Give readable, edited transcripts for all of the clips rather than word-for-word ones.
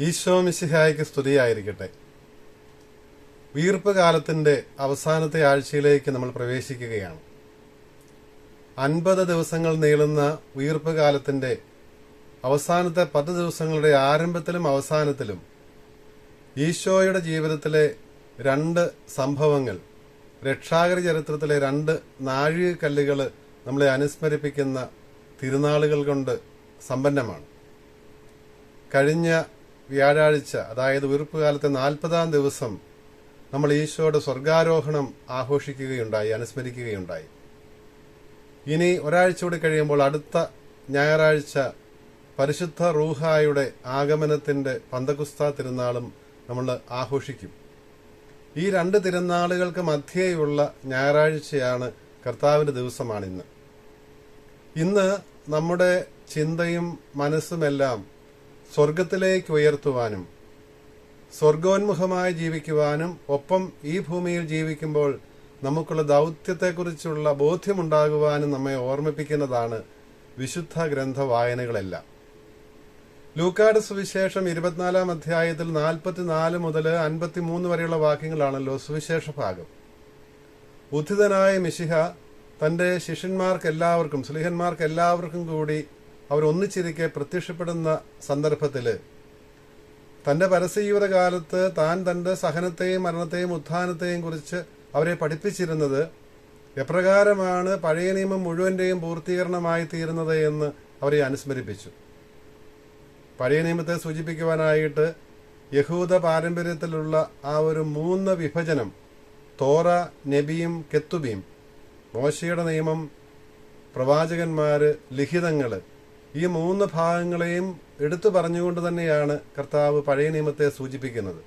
ഈശോ മിശിഹായ്ക്ക് സ്തുതിയായിരിക്കട്ടെ. ഉയിർപ്പ് കാലത്തിന്റെ അവസാനത്തെ ആഴ്ചയിലേക്ക് നമ്മൾ പ്രവേശിക്കുകയാണ്. 50 ദിവസങ്ങൾ നീളുന്ന ഉയിർപ്പ് കാലത്തിന്റെ അവസാനത്തെ 10 ദിവസങ്ങളുടെ ആരംഭത്തിലും അവസാനത്തിലും ഈശോയുടെ ജീവിതത്തിലെ 2 സംഭവങ്ങൾ, രക്ഷാകര ചരിത്രത്തിലെ 2 നാഴികക്കല്ലുകൾ നമ്മളെ അനുസ്മരിപ്പിക്കുന്ന തിരുനാളുകൾ കൊണ്ട് സമ്പന്നമാണ്. കഴിഞ്ഞ വ്യാഴാഴ്ച, അതായത് ഉയിർപ്പ് കാലത്തെ 40-ാം ദിവസം നമ്മൾ ഈശോയുടെ സ്വർഗാരോഹണം ആഘോഷിക്കുകയുണ്ടായി, അനുസ്മരിക്കുകയുണ്ടായി. ഇനി ഒരാഴ്ച കൂടി കഴിയുമ്പോൾ അടുത്ത ഞായറാഴ്ച പരിശുദ്ധ റൂഹായുടെ ആഗമനത്തിന്റെ പന്തക്കുസ്ത തിരുനാളും നമ്മൾ ആഘോഷിക്കും. ഈ 2 തിരുനാളുകൾക്ക് മധ്യേയുള്ള ഞായറാഴ്ചയാണ് കർത്താവിന്റെ ദിവസമാണിന്ന്. ഇന്ന് നമ്മുടെ ചിന്തയും മനസ്സുമെല്ലാം സ്വർഗത്തിലേക്ക് ഉയർത്തുവാനും സ്വർഗോന്മുഖമായി ജീവിക്കുവാനും ഒപ്പം ഈ ഭൂമിയിൽ ജീവിക്കുമ്പോൾ നമുക്കുള്ള ദൗത്യത്തെക്കുറിച്ചുള്ള ബോധ്യമുണ്ടാകുവാനും നമ്മെ ഓർമ്മിപ്പിക്കുന്നതാണ് വിശുദ്ധ ഗ്രന്ഥ വായനകളെല്ലാം. ലൂക്കായുടെ സുവിശേഷം 24-ാം അധ്യായത്തിൽ 44 മുതൽ 53 വരെയുള്ള വാക്യങ്ങളാണല്ലോ സുവിശേഷ ഭാഗം. ഉദ്ധിതനായ മിശിഹ തന്റെ ശിഷ്യന്മാർക്കെല്ലാവർക്കും, സ്ലീഹന്മാർക്കെല്ലാവർക്കും കൂടി അവരൊന്നിച്ചിരിക്കെ പ്രത്യക്ഷപ്പെടുന്ന സന്ദർഭത്തില് തന്റെ പരസ്യജീവിത കാലത്ത് താൻ തന്റെ സഹനത്തെയും മരണത്തെയും ഉത്ഥാനത്തെയും കുറിച്ച് അവരെ പഠിപ്പിച്ചിരുന്നത് എപ്രകാരമാണ് പഴയ നിയമം മുഴുവന്റെയും പൂർത്തീകരണമായി തീരുന്നത് എന്ന് അവരെ അനുസ്മരിപ്പിച്ചു. പഴയ നിയമത്തെ സൂചിപ്പിക്കുവാനായിട്ട് യഹൂദ പാരമ്പര്യത്തിലുള്ള ആ ഒരു 3 വിഭജനം, തോറ, നബിയും കെത്തുബിയും, മോശയുടെ നിയമം, പ്രവാചകന്മാര്, ലിഖിതങ്ങള്, ഈ 3 ഭാഗങ്ങളെയും എടുത്തു പറഞ്ഞുകൊണ്ട് തന്നെയാണ് കർത്താവ് പഴയ നിയമത്തെ സൂചിപ്പിക്കുന്നത്.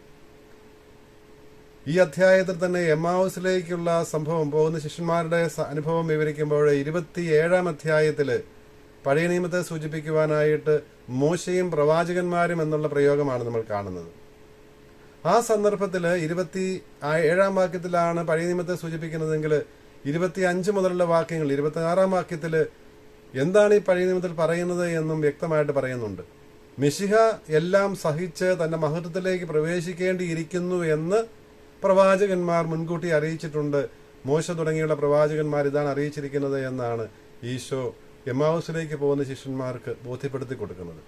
ഈ അധ്യായത്തിൽ തന്നെ എമ്മാവുസിലേക്കുള്ള സംഭവം, പോകുന്ന ശിഷ്യന്മാരുടെ അനുഭവം വിവരിക്കുമ്പോൾ 27-ാം അധ്യായത്തില് പഴയ നിയമത്തെ സൂചിപ്പിക്കുവാനായിട്ട് മോശയും പ്രവാചകന്മാരും എന്നുള്ള പ്രയോഗമാണ് നമ്മൾ കാണുന്നത്. ആ സന്ദർഭത്തില് 27-ാം വാക്യത്തിലാണ് പഴയ നിയമത്തെ സൂചിപ്പിക്കുന്നതെങ്കിൽ 25 മുതലുള്ള വാക്യങ്ങൾ 26-ാം വാക്യത്തില് എന്താണ് ഈ പഴയ നിയമത്തിൽ പറയുന്നത് എന്നും വ്യക്തമായിട്ട് പറയുന്നുണ്ട്. മിശിഹ എല്ലാം സഹിച്ച് തന്റെ മഹത്വത്തിലേക്ക് പ്രവേശിക്കേണ്ടിയിരിക്കുന്നു എന്ന് പ്രവാചകന്മാർ മുൻകൂട്ടി അറിയിച്ചിട്ടുണ്ട്. മോശ തുടങ്ങിയുള്ള പ്രവാചകന്മാർ ഇതാണ് അറിയിച്ചിരിക്കുന്നത് എന്നാണ് ഈശോ എമ്മാവുസിലേക്ക് പോകുന്ന ശിഷ്യന്മാർക്ക് ബോധ്യപ്പെടുത്തി കൊടുക്കുന്നത്.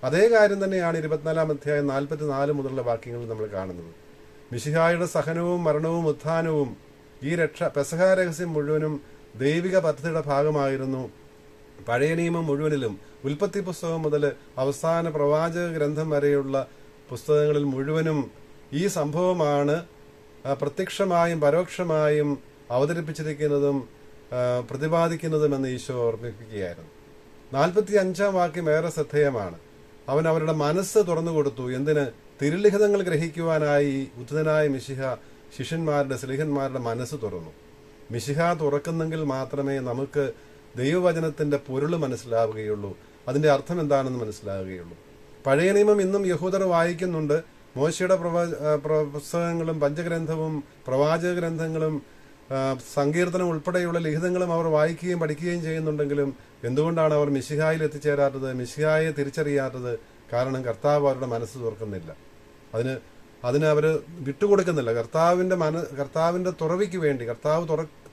അതേ കാര്യം തന്നെയാണ് 24-ാം അധ്യായം 44 മുതലുള്ള വാക്യങ്ങളിൽ നമ്മൾ കാണുന്നത്. മിശിഹായുടെ സഹനവും മരണവും ഉത്ഥാനവും ഈ പെസഹ രഹസ്യം മുഴുവനും ദൈവിക പദ്ധതിയുടെ ഭാഗമായിരുന്നു. പഴയ നിയമം മുഴുവനിലും, ഉൽപ്പത്തി പുസ്തകം മുതൽ അവസാന പ്രവാചക ഗ്രന്ഥം വരെയുള്ള പുസ്തകങ്ങളിൽ മുഴുവനും ഈ സംഭവമാണ് പ്രത്യക്ഷമായും പരോക്ഷമായും അവതരിപ്പിച്ചിരിക്കുന്നതും പ്രതിപാദിക്കുന്നതുമെന്ന് ഈശോ ഓർമ്മിപ്പിക്കുകയായിരുന്നു. 45-ാം വാക്യം ഏറെ ശ്രദ്ധേയമാണ്. അവൻ അവരുടെ മനസ്സ് തുറന്നു കൊടുത്തു. എന്തിന്? തിരുലിഖിതങ്ങൾ ഗ്രഹിക്കുവാനായി ഉദ്ധിതനായ മിശിഹ ശിഷ്യന്മാരുടെ, സ്ലീഹന്മാരുടെ മനസ്സ് തുറന്നു. മിശിഹ തുറക്കുന്നെങ്കിൽ മാത്രമേ നമുക്ക് ദൈവവചനത്തിന്റെ പൊരുൾ മനസ്സിലാവുകയുള്ളൂ, അതിന്റെ അർത്ഥം എന്താണെന്ന് മനസ്സിലാവുകയുള്ളൂ. പഴയ നിയമം ഇന്നും യഹൂദർ വായിക്കുന്നുണ്ട്. മോശയുടെ പുസ്തകങ്ങളും പഞ്ചഗ്രന്ഥവും പ്രവാചക ഗ്രന്ഥങ്ങളും സങ്കീർത്തനം ഉൾപ്പെടെയുള്ള ലിഖിതങ്ങളും അവർ വായിക്കുകയും പഠിക്കുകയും ചെയ്യുന്നുണ്ടെങ്കിലും എന്തുകൊണ്ടാണ് അവർ മിശിഹായിൽ എത്തിച്ചേരാത്തത്, മിശിഹായെ തിരിച്ചറിയാത്തത്? കാരണം കർത്താവ് അവരുടെ മനസ്സ് തുറക്കുന്നില്ല, അതിന് അവർ വിട്ടുകൊടുക്കുന്നില്ല. കർത്താവിന്റെ തുറവിക്ക് വേണ്ടി,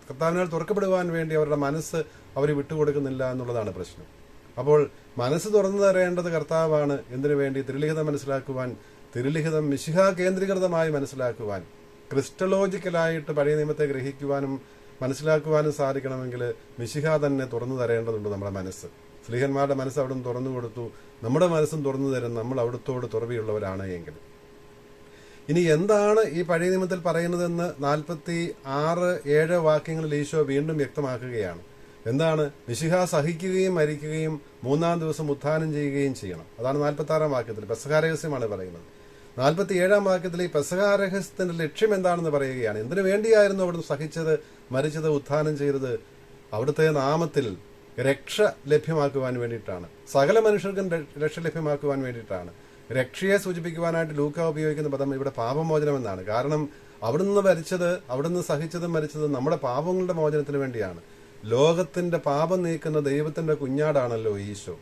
കർത്താവിനാൽ തുറക്കപ്പെടുവാൻ വേണ്ടി അവരുടെ മനസ്സ് അവർ വിട്ടുകൊടുക്കുന്നില്ല എന്നുള്ളതാണ് പ്രശ്നം. അപ്പോൾ മനസ്സ് തുറന്നു തരേണ്ടത് കർത്താവാണ്. എന്തിനു വേണ്ടി? തിരുലിഖിതം മനസ്സിലാക്കുവാൻ, തിരുലിഖിതം മിശിഹ കേന്ദ്രീകൃതമായി മനസ്സിലാക്കുവാൻ, ക്രിസ്റ്റലോജിക്കലായിട്ട് പഴയ നിയമത്തെ ഗ്രഹിക്കുവാനും മനസ്സിലാക്കുവാനും സാധിക്കണമെങ്കിൽ മിശിഹ തന്നെ തുറന്നു തരേണ്ടതുണ്ട് നമ്മുടെ മനസ്സ്. സ്ലീഹന്മാരുടെ മനസ്സ് അവിടുന്ന് തുറന്നു കൊടുത്തു. നമ്മുടെ മനസ്സും തുറന്നു തരും നമ്മൾ അവിടുത്തോട് തുറവിയുള്ളവരാണ് എങ്കിൽ. ഇനി എന്താണ് ഈ പഴയ നിയമത്തിൽ പറയുന്നതെന്ന് 46-7 വാക്യങ്ങളിൽ ഈശോ വീണ്ടും വ്യക്തമാക്കുകയാണ്. എന്താണ്? മിശിഹ സഹിക്കുകയും മരിക്കുകയും 3-ാം ദിവസം ഉത്ഥാനം ചെയ്യുകയും ചെയ്യണം. അതാണ് 46-ാം വാക്യത്തിൽ പെസഹ രഹസ്യമാണ് പറയുന്നത്. 47-ാം വാക്യത്തിൽ ഈ പെസഹ രഹസ്യത്തിന്റെ ലക്ഷ്യം എന്താണെന്ന് പറയുകയാണ്. എന്തിനു വേണ്ടിയായിരുന്നു അവിടുന്ന് സഹിച്ചത്, മരിച്ചത്, ഉത്ഥാനം ചെയ്തത്? അവിടുത്തെ നാമത്തിൽ രക്ഷ ലഭ്യമാക്കുവാൻ വേണ്ടിയിട്ടാണ്. സകല മനുഷ്യർക്കും രക്ഷ ലഭ്യമാക്കുവാൻ വേണ്ടിയിട്ടാണ്. രക്ഷയെ സൂചിപ്പിക്കുവാനായിട്ട് ലൂക്ക ഉപയോഗിക്കുന്ന പദം ഇവിടെ പാപമോചനം എന്നാണ്. കാരണം അവിടുന്ന് സഹിച്ചതും മരിച്ചതും നമ്മുടെ പാപങ്ങളുടെ മോചനത്തിന് വേണ്ടിയാണ്. ലോകത്തിന്റെ പാപം നീക്കുന്ന ദൈവത്തിന്റെ കുഞ്ഞാടാണല്ലോ ഈശോ.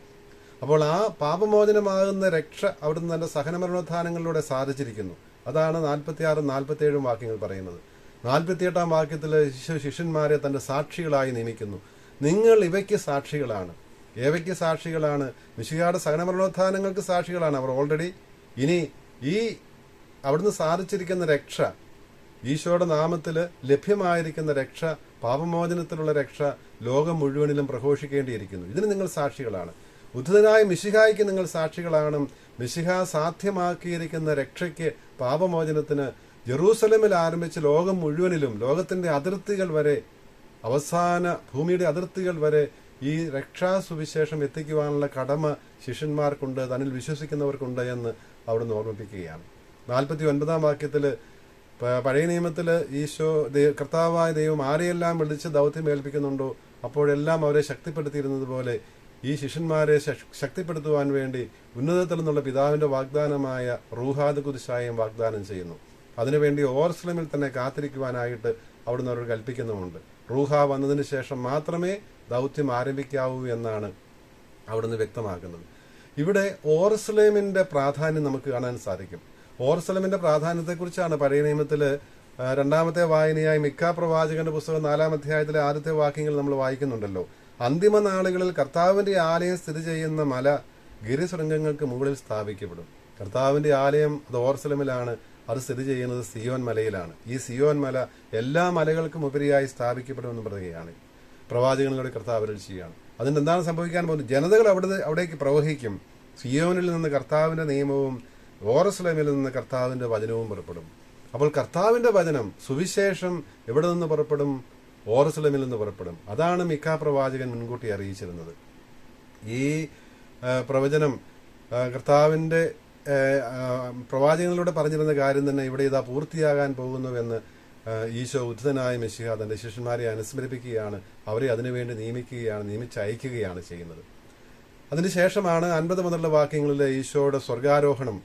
അപ്പോൾ ആ പാപമോചനമാകുന്ന രക്ഷ അവിടുന്ന് തന്റെ സഹനമരണോത്ഥാനങ്ങളിലൂടെ സാധിച്ചിരിക്കുന്നു. അതാണ് 46 47 വാക്യങ്ങൾ പറയുന്നത്. 48 വാക്യത്തിൽ ശിഷ്യന്മാരെ തന്റെ സാക്ഷികളായി നിയമിക്കുന്നു. നിങ്ങൾ ഇവയ്ക്ക് സാക്ഷികളാണ്. ഏവയ്ക്ക് സാക്ഷികളാണ്? മിശിഹായുടെ സഹനമരണോത്ഥാനങ്ങൾക്ക് സാക്ഷികളാണ് അവർ ഓൾറെഡി. ഇനി ഈ അവിടുന്ന് സാധിച്ചിരിക്കുന്ന രക്ഷ, ഈശോയുടെ നാമത്തിൽ ലഭ്യമായിരിക്കുന്ന രക്ഷ, പാപമോചനത്തിലുള്ള രക്ഷ ലോകം മുഴുവനിലും പ്രഘോഷിക്കേണ്ടിയിരിക്കുന്നു. ഇതിന് നിങ്ങൾ സാക്ഷികളാണ്. ഉദ്ധിതനായ മിശിഹായ്ക്ക് നിങ്ങൾ സാക്ഷികളാണ്. മിശിഹ സാധ്യമാക്കിയിരിക്കുന്ന രക്ഷയ്ക്ക്, പാപമോചനത്തിന് ജെറൂസലമിൽ ആരംഭിച്ച് ലോകം മുഴുവനിലും, ലോകത്തിന്റെ അതിർത്തികൾ വരെ, അവസാന ഭൂമിയുടെ അതിർത്തികൾ വരെ ഈ രക്ഷാസുവിശേഷം എത്തിക്കുവാനുള്ള കടമ ശിഷ്യന്മാർക്കുണ്ട്, തന്നിൽ വിശ്വസിക്കുന്നവർക്കുണ്ട് എന്ന് അവിടുന്ന് ഓർമ്മിപ്പിക്കുകയാണ്. 49 വാക്യത്തില് പഴയ നിയമത്തില് ഈശോ കർത്താവായ ദൈവം ആരെയെല്ലാം വിളിച്ച് ദൗത്യം ഏൽപ്പിക്കുന്നുണ്ടോ അപ്പോഴെല്ലാം അവരെ ശക്തിപ്പെടുത്തിയിരുന്നത് പോലെ ഈ ശിഷ്യന്മാരെ ശക്തിപ്പെടുത്തുവാൻ വേണ്ടി ഉന്നതത്തിൽ നിന്നുള്ള പിതാവിന്റെ വാഗ്ദാനമായ റൂഹാദ് കുരിശായം വാഗ്ദാനം ചെയ്യുന്നു. അതിനുവേണ്ടി ഓർസ്ലമിൽ തന്നെ കാത്തിരിക്കുവാനായിട്ട് അവിടുന്ന് അവരോട് കൽപ്പിക്കുന്നുമുണ്ട്. റൂഹ വന്നതിന് ശേഷം മാത്രമേ ദൗത്യം ആരംഭിക്കാവൂ എന്നാണ് അവിടുന്ന് വ്യക്തമാക്കുന്നത്. ഇവിടെ ഓർസ്ലേമിന്റെ പ്രാധാന്യം നമുക്ക് കാണാൻ സാധിക്കും. ഓർസ്ലമിന്റെ പ്രാധാന്യത്തെക്കുറിച്ചാണ് പഴയ നിയമത്തില് 2ാമത്തെ വായനയായി മിക്ക പ്രവാചകന്റെ പുസ്തകം 4-ാം അധ്യായത്തിലെ ആദ്യത്തെ വാക്യങ്ങൾ നമ്മൾ വായിക്കുന്നുണ്ടല്ലോ. അന്തിമ നാളുകളിൽ കർത്താവിന്റെ ആലയം സ്ഥിതി ചെയ്യുന്ന മല ഗിരിശൃംഗങ്ങൾക്ക് മുകളിൽ സ്ഥാപിക്കപ്പെടും. കർത്താവിന്റെ ആലയം അത് ഓർസ്ലമിലാണ്. അത് സ്ഥിതി ചെയ്യുന്നത് സിയോൻ മലയിലാണ്. ഈ സിയോൻ മല എല്ലാ മലകൾക്കും ഉപരിയായി സ്ഥാപിക്കപ്പെടുമെന്ന് പറയുകയാണ് പ്രവാചകനിലൂടെ കർത്താവ് അരുളി ചെയ്യുകയാണ്. അതിന് എന്താണ് സംഭവിക്കാൻ പോകുന്നത്? ജനതകൾ അവിടേക്ക് പ്രവഹിക്കും. സിയോനിൽ നിന്ന് കർത്താവിന്റെ നിയമവും ഓർസ്ലേമിൽ നിന്ന് കർത്താവിന്റെ വചനവും പുറപ്പെടും. അപ്പോൾ കർത്താവിന്റെ വചനം, സുവിശേഷം എവിടെ നിന്ന് പുറപ്പെടും? ഓർസ്ലേമിൽ നിന്ന് പുറപ്പെടും. അതാണ് മിക്ക പ്രവാചകൻ മുൻകൂട്ടി അറിയിച്ചിരുന്നത്. ഈ പ്രവചനം കർത്താവിന്റെ പ്രവാചകനിലൂടെ പറഞ്ഞിരുന്ന കാര്യം തന്നെ ഇവിടെ ഇതാ പൂർത്തിയാകാൻ പോകുന്നുവെന്ന് ഈശോ ഉദ്ധിതനായ മെശിഹ തന്റെ ശിഷ്യന്മാരെ അനുസ്മരിപ്പിക്കുകയാണ്. അവരെ അതിനുവേണ്ടി നിയമിച്ചയക്കുകയാണ് ചെയ്യുന്നത്. അതിനുശേഷമാണ് 50 മുതലുള്ള വാക്യങ്ങളിൽ ഈശോയുടെ സ്വർഗാരോഹണം,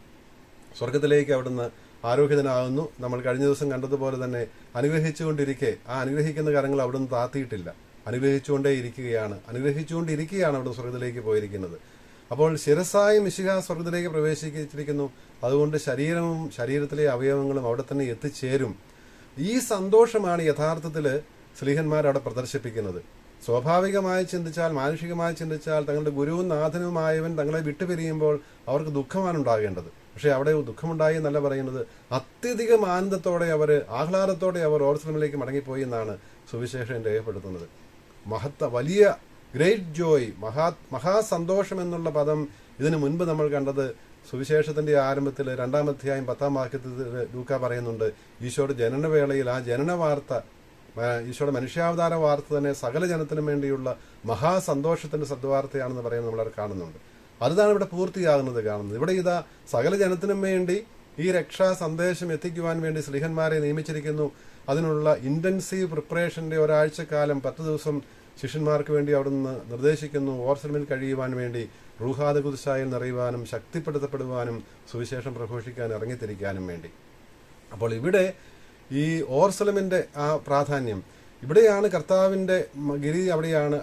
സ്വർഗത്തിലേക്ക് അവിടുന്ന് ആരോഹിതനാകുന്നു. നമ്മൾ കഴിഞ്ഞ ദിവസം കണ്ടതുപോലെ തന്നെ അനുഗ്രഹിച്ചുകൊണ്ടിരിക്കെ ആ അനുഗ്രഹിക്കുന്ന കാര്യങ്ങൾ അവിടുന്ന് താത്തിയിട്ടില്ല. അനുഗ്രഹിച്ചുകൊണ്ടേയിരിക്കുകയാണ് അവിടുന്ന് സ്വർഗത്തിലേക്ക് പോയിരിക്കുന്നത്. അപ്പോൾ ശിരസായ മിശിഹ സ്വർഗത്തിലേക്ക് പ്രവേശിച്ചിരിക്കുന്നു. അതുകൊണ്ട് ശരീരവും ശരീരത്തിലെ അവയവങ്ങളും അവിടെ തന്നെ എത്തിച്ചേരും. ഈ സന്തോഷമാണ് യഥാർത്ഥത്തില് സ്ലീഹന്മാർ അവിടെ പ്രദർശിപ്പിക്കുന്നത്. സ്വാഭാവികമായി ചിന്തിച്ചാൽ, മാനുഷികമായി ചിന്തിച്ചാൽ, തങ്ങളുടെ ഗുരുവും നാഥനുമായവൻ തങ്ങളെ വിട്ടുപിരിയുമ്പോൾ അവർക്ക് ദുഃഖമാണ് ഉണ്ടാകേണ്ടത്. പക്ഷെ അവിടെ ദുഃഖമുണ്ടായി എന്നല്ല പറയുന്നത്. അത്യധികം ആനന്ദത്തോടെ ആഹ്ലാദത്തോടെ അവർ ഓർസ്ലമിലേക്ക് മടങ്ങിപ്പോയി എന്നാണ് സുവിശേഷം രേഖപ്പെടുത്തുന്നത്. വലിയ ഗ്രേറ്റ് ജോയ്, മഹാസന്തോഷം എന്നുള്ള പദം ഇതിനു മുൻപ് നമ്മൾ കണ്ടത് സുവിശേഷത്തിന്റെ ആരംഭത്തിൽ 2-ാം അധ്യായം 10-ാം വാക്യത്തിൽ ലൂക്ക പറയുന്നുണ്ട്. ഈശോയുടെ ജനനവേളയിൽ ആ ജനന വാർത്ത, ഈശോയുടെ മനുഷ്യാവതാര വാർത്ത തന്നെ സകല ജനത്തിനും വേണ്ടിയുള്ള മഹാസന്തോഷത്തിന്റെ സദ്വാർത്തയാണെന്ന് പറയുന്നത് നമ്മളവിടെ കാണുന്നുണ്ട്. അതാണ് ഇവിടെ പൂർത്തിയാകുന്നത് കാണുന്നത്. ഇവിടെ ഇതാ സകല ജനത്തിനും വേണ്ടി ഈ രക്ഷാ സന്ദേശം എത്തിക്കുവാൻ വേണ്ടി സ്ലീഹന്മാരെ നിയമിച്ചിരിക്കുന്നു. അതിനുള്ള ഇന്റൻസീവ് പ്രിപ്പറേഷന്റെ ഒരാഴ്ചക്കാലം 10 ദിവസം ശിഷ്യന്മാർക്ക് വേണ്ടി അവിടുന്ന് നിർദ്ദേശിക്കുന്നു. ഓർസ്ലമിൽ കഴിയുവാൻ വേണ്ടി റൂഹാദ് കുരിശായിൽ നിറയുവാനും ശക്തിപ്പെടുത്തപ്പെടുവാനും സുവിശേഷം പ്രഘോഷിക്കാൻ ഇറങ്ങിത്തിരിക്കാനും വേണ്ടി. അപ്പോൾ ഇവിടെ ഈ ഓർസ്ലമിന്റെ ആ പ്രാധാന്യം, ഇവിടെയാണ് കർത്താവിന്റെ ഗിരി,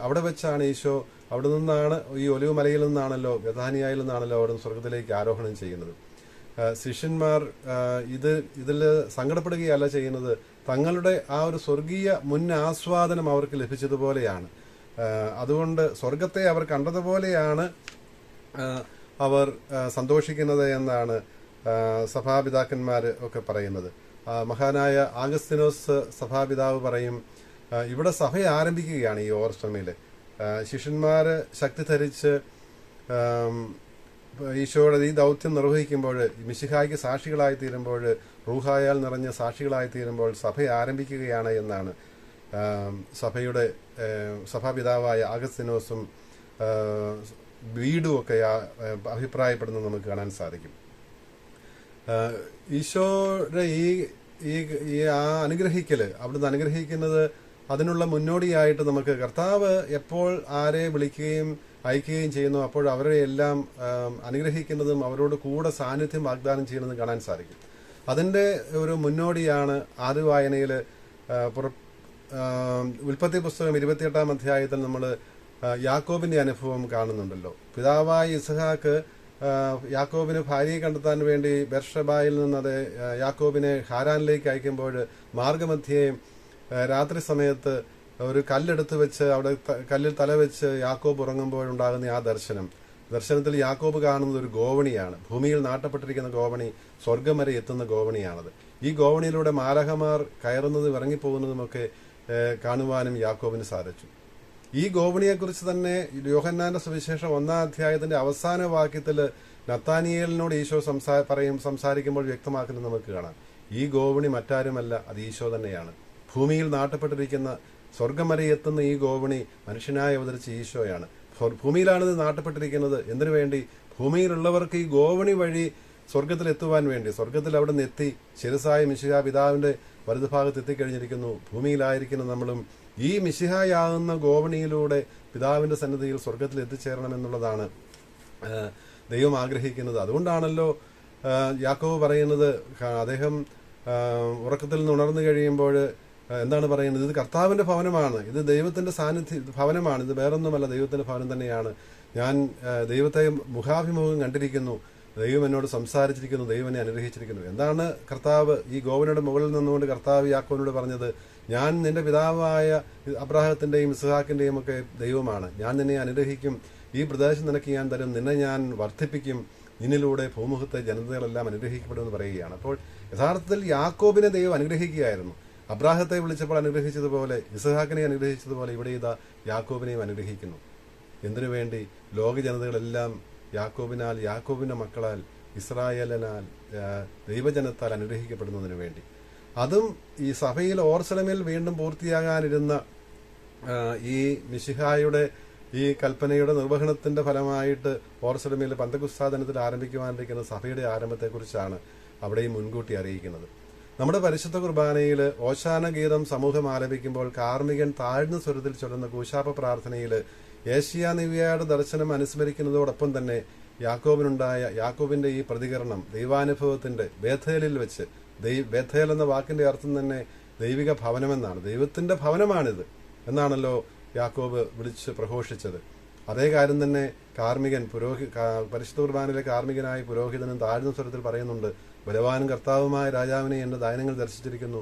അവിടെ വെച്ചാണ് ഈശോ, അവിടെ നിന്നാണ് ഈ ഒലിവ് മലയിൽ നിന്നാണല്ലോ, ബഥാനിയയിൽ നിന്നാണല്ലോ അവിടെ സ്വർഗത്തിലേക്ക് ആരോഹണം ചെയ്യുന്നത്. ശിഷ്യന്മാർ ഇതിൽ സങ്കടപ്പെടുകയല്ല ചെയ്യുന്നത്. തങ്ങളുടെ ആ ഒരു സ്വർഗീയ മുൻ ആസ്വാദനം അവർക്ക് ലഭിച്ചതുപോലെയാണ്. അതുകൊണ്ട് സ്വർഗത്തെ അവർ കണ്ടതുപോലെയാണ് അവർ സന്തോഷിക്കുന്നത് എന്നാണ് സഭാപിതാക്കന്മാർ ഒക്കെ പറയുന്നത്. മഹാനായ ആഗസ്തിനോസ് സഭാപിതാവ് പറയും, ഇവിടെ സഭ ആരംഭിക്കുകയാണ് ഈ ഓർസ്ലമില്. ശിഷ്യന്മാര് ശക്തി ധരിച്ച് ഈശോയുടെ ഈ ദൗത്യം നിർവഹിക്കുമ്പോൾ, മിശിഹായ്ക്ക് സാക്ഷികളായി തീരുമ്പോൾ, റൂഹായാൽ നിറഞ്ഞ സാക്ഷികളായി തീരുമ്പോൾ സഭ ആരംഭിക്കുകയാണ് എന്നാണ് സഭാപിതാവായ ആഗസ്തിനോസും ബീഡും ഒക്കെ അഭിപ്രായപ്പെടുന്നത് നമുക്ക് കാണാൻ സാധിക്കും. ഈശോയുടെ ഈ ആ അനുഗ്രഹിക്കല്, അവിടുന്ന് അനുഗ്രഹിക്കുന്നത് അതിനുള്ള മുന്നോടിയായിട്ട് നമുക്ക് കർത്താവ് എപ്പോൾ ആരെ വിളിക്കുകയും അയക്കുകയും ചെയ്യുന്നു അപ്പോൾ അവരെ എല്ലാം അനുഗ്രഹിക്കുന്നതും അവരോട് കൂടെ സാന്നിധ്യം വാഗ്ദാനം ചെയ്യുന്നതും കാണാൻ സാധിക്കും. അതിന്റെ ഒരു മുന്നോടിയാണ് ആദ്യ വായനയിൽ ഉൽപ്പത്തി പുസ്തകം 28-ാം അധ്യായത്തിൽ നമ്മൾ യാക്കോബിന്റെ അനുഭവം കാണുന്നുണ്ടല്ലോ. പിതാവായ ഇസ്ഹാക്ക് യാക്കോബിന് ഭാര്യയെ കണ്ടെത്താൻ വേണ്ടി ബെർഷബായിൽ നിന്ന് യാക്കോബിനെ ഹാരാനിലേക്ക് അയക്കുമ്പോൾ മാർഗമധ്യേ രാത്രി സമയത്ത് ഒരു കല്ലെടുത്ത് വെച്ച് അവിടെ കല്ലിൽ തലവെച്ച് യാക്കോബ് ഉറങ്ങുമ്പോഴുണ്ടാകുന്ന ആ ദർശനത്തിൽ യാക്കോബ് കാണുന്നത് ഒരു ഗോവണിയാണ്. ഭൂമിയിൽ നാട്ടപ്പെട്ടിരിക്കുന്ന ഗോവണി സ്വർഗം വരെ എത്തുന്ന ഗോവണിയാണത്. ഈ ഗോവണിയിലൂടെ മാലഹമാർ കയറുന്നതും ഇറങ്ങിപ്പോകുന്നതുമൊക്കെ കാണുവാനും യാക്കോബിന് സാധിച്ചു. ഈ ഗോവണിയെക്കുറിച്ച് തന്നെ യോഹന്നാന്റെ സുവിശേഷം 1-ാം അധ്യായത്തിന്റെ അവസാന വാക്യത്തിൽ നത്താനിയേലിനോട് ഈശോ സംസാരിക്കുമ്പോൾ വ്യക്തമാക്കുന്നത് നമുക്ക് കാണാം. ഈ ഗോവണി മറ്റാരുമല്ല, അത് ഈശോ തന്നെയാണ്. ഭൂമിയിൽ നാട്ടപ്പെട്ടിരിക്കുന്ന സ്വർഗം വരെ എത്തുന്ന ഈ ഗോവണി മനുഷ്യനായി അവതരിച്ച ഈശോയാണ്. ഭൂമിയിലാണ് ഇത് നാട്ടപ്പെട്ടിരിക്കുന്നത്. എന്തിനു വേണ്ടി? ഭൂമിയിലുള്ളവർക്ക് ഈ ഗോവണി വഴി സ്വർഗത്തിൽ എത്തുവാൻ വേണ്ടി. സ്വർഗത്തിൽ അവിടെ നിന്ന് എത്തി ശിരസായ മിശിഹ പിതാവിന്റെ വലതുഭാഗത്ത് എത്തിക്കഴിഞ്ഞിരിക്കുന്നു. ഭൂമിയിലായിരിക്കുന്ന നമ്മളും ഈ മിശിഹായാകുന്ന ഗോവണിയിലൂടെ പിതാവിന്റെ സന്നിധിയിൽ സ്വർഗത്തിൽ എത്തിച്ചേരണമെന്നുള്ളതാണ് ദൈവം ആഗ്രഹിക്കുന്നത്. അതുകൊണ്ടാണല്ലോ യാക്കോബ് പറയുന്നത്, അദ്ദേഹം ഉറക്കത്തിൽ നിന്ന് ഉണർന്നു കഴിയുമ്പോൾ എന്താണ് പറയുന്നത്? ഇത് കർത്താവിന്റെ ഭവനമാണ്, ഇത് ദൈവത്തിന്റെ ഭവനമാണ്, ഇത് വേറൊന്നുമല്ല, ദൈവത്തിന്റെ ഭവനം തന്നെയാണ്. ഞാൻ ദൈവത്തെ മുഖാഭിമുഖം കണ്ടിരിക്കുന്നു, ദൈവം എന്നോട് സംസാരിച്ചിരിക്കുന്നു, ദൈവം എന്നെ അനുഗ്രഹിച്ചിരിക്കുന്നു. എന്താണ് കർത്താവ് ഈ ഗോവനയുടെ മുകളിൽ നിന്നുകൊണ്ട് കർത്താവ് യാക്കോബിനോട് പറഞ്ഞത്? ഞാൻ നിന്റെ പിതാവായ അബ്രാഹത്തിന്റെയും ഇസ്ഹാക്കിന്റെയും ഒക്കെ ദൈവമാണ്, ഞാൻ നിന്നെ അനുഗ്രഹിക്കും, ഈ പ്രദേശം നിനക്ക് ഞാൻ തരും, നിന്നെ ഞാൻ വർദ്ധിപ്പിക്കും, നിന്നിലൂടെ ഭൂമുഖത്തെ ജനതകളെല്ലാം അനുഗ്രഹിക്കപ്പെടുമെന്ന് പറയുകയാണ്. അപ്പോൾ യഥാർത്ഥത്തിൽ യാക്കോബിനെ ദൈവം അനുഗ്രഹിക്കുകയായിരുന്നു. അബ്രാഹത്തെ വിളിച്ചപ്പോൾ അനുഗ്രഹിച്ചതുപോലെ, ഇസ്ഹാക്കിനെ അനുഗ്രഹിച്ചതുപോലെ ഇവിടെ ഇതാ യാക്കോബിനെയും അനുഗ്രഹിക്കുന്നു. എന്തിനു വേണ്ടി? ലോക ജനതകളെല്ലാം യാക്കോബിനാൽ, യാക്കോബിന്റെ മക്കളാൽ, ഇസ്രായേലിനാൽ, ദൈവജനത്താൽ അനുഗ്രഹിക്കപ്പെടുന്നതിന് വേണ്ടി. അതും ഈ സഭയിൽ ഓർസലമിൽ വീണ്ടും പൂർത്തിയാകാനിരുന്ന ഈ മിശിഹായുടെ ഈ കൽപ്പനയുടെ നിർവഹണത്തിന്റെ ഫലമായിട്ട് ഓർസലമിൽ പന്തക്കുസ്താ ദിനത്തിൽ ആരംഭിക്കുവാനിരിക്കുന്ന സഭയുടെ ആരംഭത്തെക്കുറിച്ചാണ് അവിടെയും മുൻകൂട്ടി അറിയിക്കുന്നത്. നമ്മുടെ പരിശുദ്ധ കുർബാനയിൽ ഓശാന ഗീതം സമൂഹം ആലപിക്കുമ്പോൾ കാർമികൻ താഴ്ന്ന സ്വരത്തിൽ ചൊല്ലുന്ന കൂശാപ്പ പ്രാർത്ഥനയിൽ ഏഷ്യ നിവ്യയുടെ ദർശനം അനുസ്മരിക്കുന്നതോടൊപ്പം തന്നെ യാക്കോബിന്റെ ഈ പ്രതികരണം ദൈവാനുഭവത്തിന്റെ ബേഥേലിൽ വെച്ച്, ബേഥേൽ എന്ന വാക്കിന്റെ അർത്ഥം തന്നെ ദൈവിക ഭവനമെന്നാണ്. ദൈവത്തിന്റെ ഭവനമാണിത് എന്നാണല്ലോ യാക്കോബ് വിളിച്ച് പ്രഘോഷിച്ചത്. അതേ കാര്യം തന്നെ കാർമികൻ പരിശുദ്ധ കുർബാനയിലെ കാർമികനായ പുരോഹിതനും താഴ്ന്ന സ്വരത്തിൽ പറയുന്നുണ്ട്, ബലവാനും കർത്താവുമായ രാജാവിനെ എന്റെ ദാനങ്ങൾ ദർശിച്ചിരിക്കുന്നു,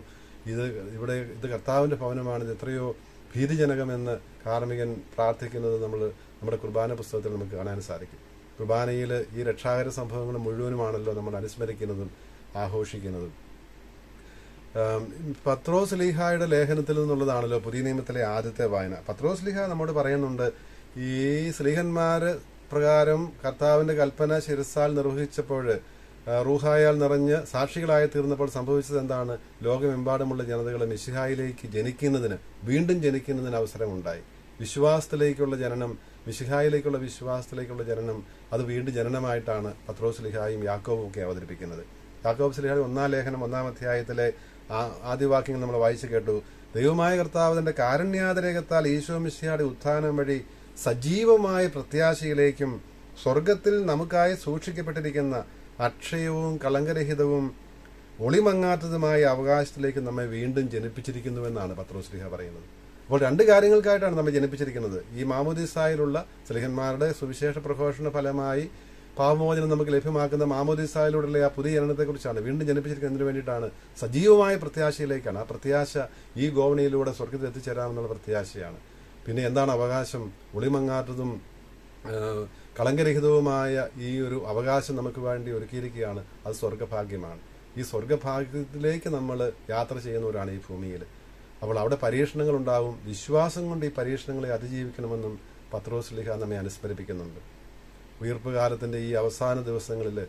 ഇത് കർത്താവിന്റെ ഭവനമാണ്, ഇത് എത്രയോ ഭീതിജനകമെന്ന് കാർമികൻ പ്രാർത്ഥിക്കുന്നത് നമ്മുടെ കുർബാന പുസ്തകത്തിൽ നമുക്ക് കാണാൻ സാധിക്കും. കുർബാനയിൽ ഈ രക്ഷാകര സംഭവങ്ങൾ മുഴുവനുമാണല്ലോ നമ്മൾ അനുസ്മരിക്കുന്നതും ആഘോഷിക്കുന്നതും. പത്രോസ് ലീഹായുടെ ലേഖനത്തിൽ നിന്നുള്ളതാണല്ലോ പുതിയ നിയമത്തിലെ ആദ്യത്തെ വായന. പത്രോസ് ലീഹ നമ്മോട് പറയുന്നുണ്ട്, ഈ സ്ലീഹന്മാര് പ്രകാരം കർത്താവിന്റെ കൽപ്പന ശിരസാൽ നിർവഹിച്ചപ്പോൾ, റൂഹായാൽ നിറഞ്ഞ് സാക്ഷികളായി തീർന്നപ്പോൾ സംഭവിച്ചത് എന്താണ്? ലോകമെമ്പാടുമുള്ള ജനതകളെ മിശിഹായിലേക്ക് വീണ്ടും ജനിക്കുന്നതിന് അവസരമുണ്ടായി. വിശ്വാസത്തിലേക്കുള്ള ജനനം, മിശിഹായിലേക്കുള്ള വിശ്വാസത്തിലേക്കുള്ള ജനനം, അത് വീണ്ടും ജനനമായിട്ടാണ് പത്രോസ് ലീഹായും യാക്കോബും ഒക്കെ അവതരിപ്പിക്കുന്നത്. യാക്കോബ് ലീഹായുടെ 1-ാം ലേഖനം 1-ാം അധ്യായത്തിലെ ആദ്യവാക്യങ്ങൾ നമ്മൾ വായിച്ചു കേട്ടു. ദൈവമായ കർത്താവ് തന്റെ കാരുണ്യാതിരേകത്താൽ ഈശോ മിശിഹായുടെ ഉത്ഥാനം വഴി സജീവമായ പ്രത്യാശയിലേക്കും സ്വർഗത്തിൽ നമുക്കായി സൂക്ഷിക്കപ്പെട്ടിരിക്കുന്ന അക്ഷയവും കളങ്കരഹിതവും ഒളിമങ്ങാത്തതുമായ അവകാശത്തിലേക്ക് നമ്മെ വീണ്ടും ജനിപ്പിച്ചിരിക്കുന്നുവെന്നാണ് പത്രോസ് ലീഹ പറയുന്നത്. അപ്പോൾ 2 കാര്യങ്ങൾക്കായിട്ടാണ് നമ്മെ ജനിപ്പിച്ചിരിക്കുന്നത്. ഈ മാമോദീസായിലുള്ള സ്ലീഹന്മാരുടെ സുവിശേഷ പ്രഘോഷണ ഫലമായി പാപമോചനം നമുക്ക് ലഭ്യമാക്കുന്ന മാമോദീസായിലൂടെയുള്ള ആ പുതിയ ജനനത്തെക്കുറിച്ചാണ്. വീണ്ടും ജനിപ്പിച്ചിരിക്കുന്നതിന് വേണ്ടിയിട്ടാണ്, സജീവമായ പ്രത്യാശയിലേക്കാണ്. ആ പ്രത്യാശ ഈ ഗോവണിയിലൂടെ സ്വർഗത്തിൽ എത്തിച്ചേരാമെന്നുള്ള പ്രത്യാശയാണ്. പിന്നെ എന്താണ് അവകാശം? ഒളിമങ്ങാത്തതും കളങ്കരഹിതവുമായ ഈ ഒരു അവകാശം നമുക്ക് വേണ്ടി ഒരുക്കിയിരിക്കുകയാണ്. അത് സ്വർഗഭാഗ്യമാണ്. ഈ സ്വർഗഭാഗ്യത്തിലേക്ക് നമ്മൾ യാത്ര ചെയ്യുന്നവരാണ് ഈ ഭൂമിയിൽ. അപ്പോൾ അവിടെ പരീക്ഷണങ്ങൾ ഉണ്ടാവും. വിശ്വാസം കൊണ്ട് ഈ പരീക്ഷണങ്ങളെ അതിജീവിക്കണമെന്നും പത്രോസ് ലീഹ നമ്മെ അനുസ്മരിപ്പിക്കുന്നുണ്ട്. ഉയർപ്പ് കാലത്തിന്റെ ഈ അവസാന ദിവസങ്ങളിൽ,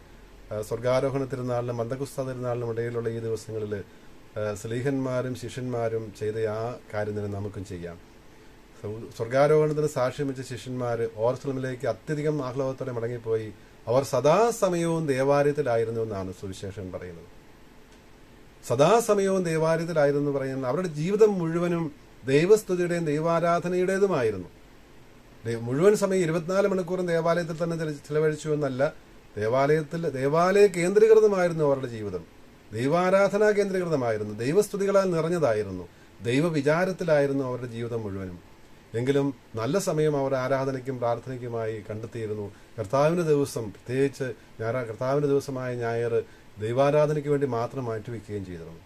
സ്വർഗാരോഹണ തിരുനാളിനും പന്തക്കുസ്താ തിരുനാളിനും ഇടയിലുള്ള ഈ ദിവസങ്ങളിൽ സ്ലീഹന്മാരും ശിഷ്യന്മാരും ചെയ്ത ആ കാര്യം തന്നെ നമുക്കും ചെയ്യാം. സ്വർഗാരോഹണത്തിന് സാക്ഷ്യം വെച്ച ശിഷ്യന്മാർ ഓർസലമിലേക്ക് അത്യധികം ആഹ്ലാദത്തോടെ മടങ്ങിപ്പോയി. അവർ സദാസമയവും ദേവാലയത്തിലായിരുന്നു എന്നാണ് സുവിശേഷൻ പറയുന്നത്. സദാസമയവും ദേവാലയത്തിലായിരുന്നു പറയുന്നത്. അവരുടെ ജീവിതം മുഴുവനും ദൈവസ്തുതിയുടെയും ദൈവാരാധനയുടേതുമായിരുന്നു. മുഴുവൻ സമയം 24 മണിക്കൂറും ദേവാലയത്തിൽ തന്നെ ചിലവഴിച്ചു എന്നല്ല, ദേവാലയ കേന്ദ്രീകൃതമായിരുന്നു അവരുടെ ജീവിതം. ദൈവാരാധനാ കേന്ദ്രീകൃതമായിരുന്നു, ദൈവസ്തുതികളാൽ നിറഞ്ഞതായിരുന്നു, ദൈവവിചാരത്തിലായിരുന്നു അവരുടെ ജീവിതം മുഴുവനും. എങ്കിലും നല്ല സമയം അവർ ആരാധനയ്ക്കും പ്രാർത്ഥനയ്ക്കുമായി കണ്ടെത്തിയിരുന്നു. കർത്താവിന്റെ ദിവസം, പ്രത്യേകിച്ച് കർത്താവിന്റെ ദിവസമായ ഞായർ ദൈവാരാധനയ്ക്ക് വേണ്ടി മാത്രം മാറ്റിവെക്കുകയും ചെയ്തിരുന്നു.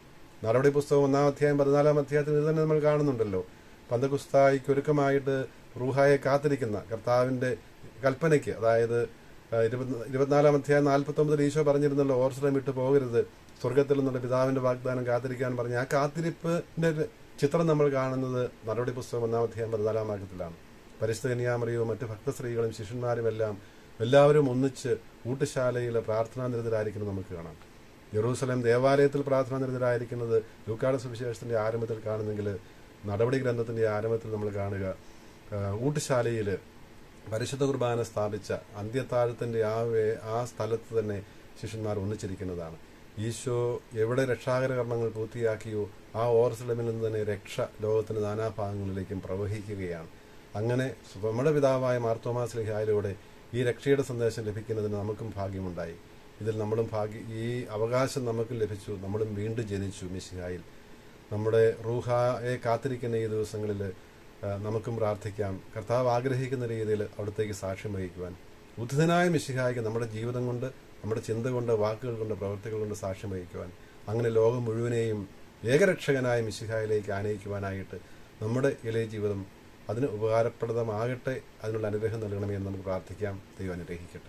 നടപടി പുസ്തകം 1-ാം അധ്യായം 14-ാം അധ്യായത്തിൽ ഇത് തന്നെ നമ്മൾ കാണുന്നുണ്ടല്ലോ. പന്തക്കുസ്തായിക്ക് ഒരുക്കമായിട്ട് റൂഹായെ കാത്തിരിക്കുന്ന കർത്താവിന്റെ കൽപ്പനയ്ക്ക്, അതായത് 24-ാം അധ്യായം 49 ഈശോ പറഞ്ഞിരുന്നല്ലോ, ഓർസലേം വിട്ടു പോകരുത്, സ്വർഗത്തിൽ നിന്നുള്ള പിതാവിന്റെ വാഗ്ദാനം കാത്തിരിക്കാൻ പറഞ്ഞ ആ കാത്തിരിപ്പിന്റെ ചിത്രം നമ്മൾ കാണുന്നത് നടപടി പുസ്തകം 1-ാം അധ്യായം 14-ാം വാക്യത്തിലാണ്. പരിശുദ്ധ കന്യാമറിയവും മറ്റ് ഭക്തസ്ത്രീകളും ശിഷ്യന്മാരും എല്ലാവരും ഒന്നിച്ച് ഊട്ടുശാലയിൽ പ്രാർത്ഥനാനിരതരായിരിക്കുന്നത് നമുക്ക് കാണാം. ജെറൂസലേം ദേവാലയത്തിൽ പ്രാർത്ഥനാനിരതരായിരിക്കുന്നത് ലൂക്കായുടെ സുവിശേഷത്തിന്റെ ആരംഭത്തിൽ കാണുന്നെങ്കിൽ നടപടി ഗ്രന്ഥത്തിന്റെ ആരംഭത്തിൽ നമ്മൾ കാണുക ഊട്ടുശാലയിൽ പരിശുദ്ധ കുർബാന സ്ഥാപിച്ച അന്ത്യത്താഴത്തിന്റെ ആ സ്ഥലത്ത് തന്നെ ശിഷ്യന്മാർ ഒന്നിച്ചിരിക്കുന്നതാണ്. ഈശോ എവിടെ രക്ഷാകര കർമ്മങ്ങൾ പൂർത്തിയാക്കിയോ ആ ഓർസലേമിൽ നിന്ന് തന്നെ രക്ഷ ലോകത്തിന്റെ നാനാഭാഗങ്ങളിലേക്കും പ്രവഹിക്കുകയാണ്. അങ്ങനെ നമ്മുടെ പിതാവായ മാർത്തോമാ ശ്ലീഹായിലൂടെ ഈ രക്ഷയുടെ സന്ദേശം ലഭിക്കുന്നതിന് നമുക്കും ഭാഗ്യമുണ്ടായി. ഇതിൽ നമ്മളും ഈ അവകാശം നമുക്കും ലഭിച്ചു. നമ്മളും വീണ്ടും ജനിച്ചു മിശിഹായിൽ. നമ്മുടെ റൂഹായെ കാത്തിരിക്കുന്ന ഈ ദിവസങ്ങളിൽ നമുക്കും പ്രാർത്ഥിക്കാം, കർത്താവ് ആഗ്രഹിക്കുന്ന രീതിയിൽ അവിടത്തേക്ക് സാക്ഷ്യം വഹിക്കുവാൻ. ഉദ്ധിതനായ മിശിഹായ്ക്ക് നമ്മുടെ ജീവിതം കൊണ്ട്, നമ്മുടെ ചിന്ത കൊണ്ട്, വാക്കുകൾ കൊണ്ട്, പ്രവൃത്തികൾ കൊണ്ട് സാക്ഷ്യം വഹിക്കുവാൻ, അങ്ങനെ ലോകം മുഴുവനെയും ഏകരക്ഷകനായ മിശിഹായിലേക്ക് ആനയിക്കുവാനായിട്ട് നമ്മുടെ ഇളയ ജീവിതം അതിന് ഉപകാരപ്രദമാകട്ടെ. അതിനുള്ള അനുഗ്രഹം നൽകണമേ എന്ന് നമുക്ക് പ്രാർത്ഥിക്കാം. ദൈവം അനുഗ്രഹിക്കട്ടെ.